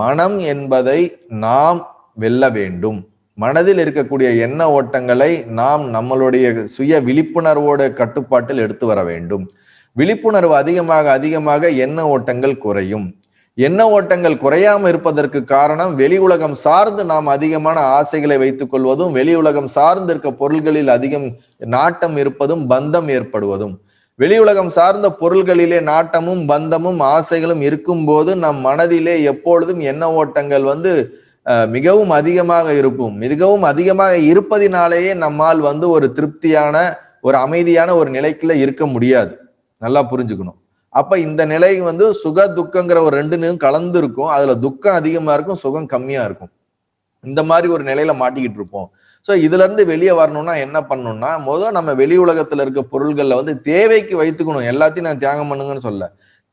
மனம் என்பதை நாம் வெல்ல வேண்டும். மனதில் இருக்கக்கூடிய எண்ண ஓட்டங்களை நாம் நம்மளுடைய சுய விழிப்புணர்வோட கட்டுப்பாட்டில் எடுத்து வர வேண்டும். விழிப்புணர்வு அதிகமாக அதிகமாக எண்ண ஓட்டங்கள் குறையும். எண்ண ஓட்டங்கள் குறையாம இருப்பதற்கு காரணம் வெளி உலகம் சார்ந்து நாம் அதிகமான ஆசைகளை வைத்துக் கொள்வதும், வெளி உலகம் சார்ந்து இருக்க பொருள்களில் அதிகம் நாட்டம் இருப்பதும், பந்தம் ஏற்படுவதும். வெளி உலகம் சார்ந்த பொருள்களிலே நாட்டமும் பந்தமும் ஆசைகளும் இருக்கும் போது நம் மனதிலே எப்பொழுதும் எண்ண ஓட்டங்கள் மிகவும் அதிகமாக இருக்கும். மிகவும் அதிகமாக இருப்பதினாலேயே நம்மால் ஒரு திருப்தியான ஒரு அமைதியான ஒரு நிலைக்குள்ள இருக்க முடியாது. நல்லா புரிஞ்சுக்கணும். அப்ப இந்த நிலை சுக துக்கங்கிற ஒரு ரெண்டு கலந்து இருக்கும். அதுல துக்கம் அதிகமா இருக்கும், சுகம் கம்மியா இருக்கும். இந்த மாதிரி ஒரு நிலையில மாட்டிக்கிட்டு இருப்போம். சோ இதுல இருந்து வெளியே வரணும்னா என்ன பண்ணணும்னா, முதல் நம்ம வெளி உலகத்துல இருக்க பொருள்கள்ல தேவைக்கு வைத்துக்கணும். எல்லாத்தையும் நான் தியாகம் பண்ணுங்கன்னு சொல்ல,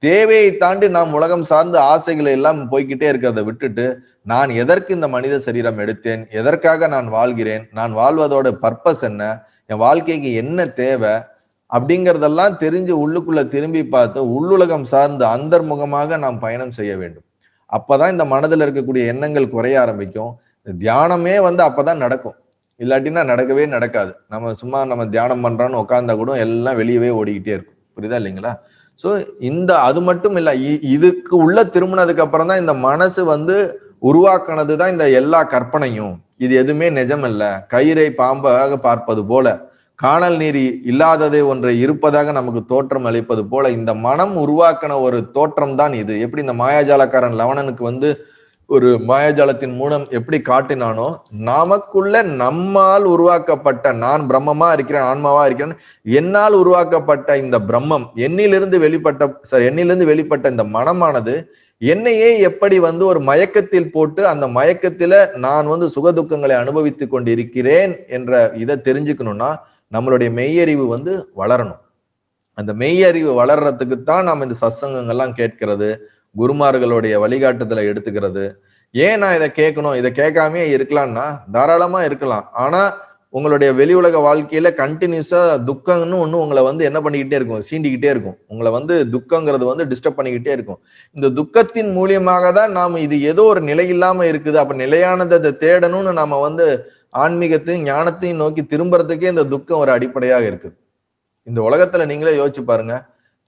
தேவையை தாண்டி நாம் உலகம் சார்ந்த ஆசைகளை எல்லாம் போய்கிட்டே இருக்கிறத விட்டுட்டு, நான் எதற்கு இந்த மனித சரீரம் எடுத்தேன், எதற்காக நான் வாழ்கிறேன், நான் வாழ்வதோட பர்பஸ் என்ன, என் வாழ்க்கைக்கு என்ன தேவை அப்படிங்கிறதெல்லாம் தெரிஞ்சு உள்ளுக்குள்ள திரும்பி பார்த்து உள்ளுலகம் சார்ந்து அந்தர்முகமாக நாம் பயணம் செய்ய வேண்டும். அப்பதான் இந்த மனதில் இருக்கக்கூடிய எண்ணங்கள் குறைய ஆரம்பிக்கும். தியானமே அப்பதான் நடக்கும். இல்லாட்டினா நடக்கவே நடக்காது. நம்ம தியானம் பண்றோம்னு உட்கார்ந்தா கூட எல்லாம் வெளியவே ஓடிக்கிட்டே இருக்கும். புரியுதா இல்லைங்களா? சோ அது மட்டும் இல்ல, இதுக்கு உள்ள திரும்பினதுக்கு அப்புறம் தான் இந்த மனசு உருவாக்குனதுதான் இந்த எல்லா கற்பனையும். இது எதுவுமே நிஜம் இல்ல. கயிறை பாம்பாக பார்ப்பது போல, காணல் நீர் இல்லாததை ஒன்றை இருப்பதாக நமக்கு தோற்றம் அளிப்பது போல இந்த மனம் உருவாக்கின ஒரு தோற்றம் தான் இது. எப்படி இந்த மாயாஜாலக்காரன் லவணனுக்கு ஒரு மாயாஜாலத்தின் மூலம் எப்படி காட்டினானோ, நமக்குள்ள நம்மால் உருவாக்கப்பட்ட, நான் பிரம்மமா இருக்கிறேன், ஆன்மாவா இருக்கிறேன், என்னால் உருவாக்கப்பட்ட இந்த பிரம்மம், என்னிலிருந்து வெளிப்பட்ட இந்த மனமானது என்னையே எப்படி ஒரு மயக்கத்தில் போட்டு, அந்த மயக்கத்துல நான் சுகதுக்கங்களை அனுபவித்துக் கொண்டிருக்கிறேன் என்ற இதை தெரிஞ்சுக்கணும்னா நம்மளுடைய மெய்யறிவு வளரணும். அந்த மெய்யறிவு வளர்றதுக்குத்தான் நாம் இந்த சத்சங்கங்கள்லாம் கேட்கிறது, குருமார்களுடைய வழிகாட்டுதலை எடுத்துக்கிறது. ஏன் நான் இதை கேட்கணும், இதை கேட்காமே இருக்கலாம்னா தாராளமா இருக்கலாம். ஆனா உங்களுடைய வெளி உலக வாழ்க்கையில கண்டினியூஸா துக்கம்னு ஒண்ணு உங்களை என்ன பண்ணிக்கிட்டே இருக்கும், சீண்டிக்கிட்டே இருக்கும். உங்களை துக்கங்கிறது டிஸ்டர்ப் பண்ணிக்கிட்டே இருக்கும். இந்த துக்கத்தின் மூலியமாக தான் நாம இது ஏதோ ஒரு நிலை இல்லாம இருக்குது, அப்ப நிலையானதை தேடணும்னு நாம ஆன்மீகத்தையும் ஞானத்தையும் நோக்கி திரும்புறதுக்கே இந்த துக்கம் ஒரு அடிப்படையாக இருக்குது. இந்த உலகத்துல நீங்களே யோசிச்சு பாருங்க,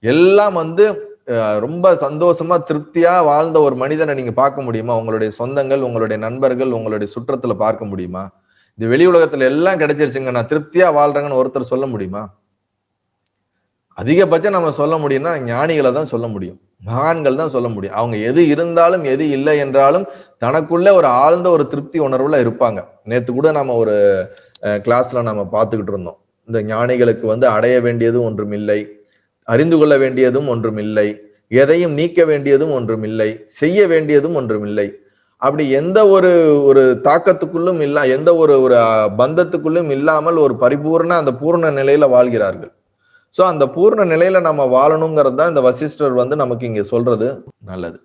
எல்லாம் ரொம்ப சந்தோஷமா திருப்தியா வாழ்ந்த ஒரு மனிதனை நீங்க பார்க்க முடியுமா? உங்களுடைய சொந்தங்கள், உங்களுடைய நண்பர்கள், உங்களுடைய சுற்றத்துல பார்க்க முடியுமா? இந்த வெளி உலகத்துல எல்லாம் கிடைச்சிருச்சுங்க, நான் திருப்தியா வாழ்றேங்கன்னு ஒருத்தர் சொல்ல முடியுமா? அதிகபட்சம் நம்ம சொல்ல முடியும்னா ஞானிகளை தான் சொல்ல முடியும், மகான்கள் தான் சொல்ல முடியும். அவங்க எது இருந்தாலும் எது இல்லை என்றாலும் தனக்குள்ள ஒரு ஆழ்ந்த ஒரு திருப்தி உணர்வுல இருப்பாங்க. நேத்து கூட நம்ம ஒரு கிளாஸ்ல நம்ம பார்த்துக்கிட்டு இருந்தோம். இந்த ஞானிகளுக்கு அடைய வேண்டியதும் ஒன்றும் இல்லை, அறிந்து கொள்ள வேண்டியதும் ஒன்றும் இல்லை, எதையும் நீக்க வேண்டியதும் ஒன்றும் இல்லை, செய்ய வேண்டியதும் ஒன்றும் இல்லை. அப்படி எந்த ஒரு தாக்கத்துக்குள்ளும் இல்ல, எந்த ஒரு பந்தத்துக்குள்ளும் இல்லாமல் ஒரு பரிபூர்ண அந்த பூர்ண நிலையில வாழ்கிறார்கள். சோ அந்த பூர்ண நிலையில நம்ம வாழணுங்கிறது தான் இந்த வசிஷ்டர் நமக்கு இங்க சொல்றது நல்லது.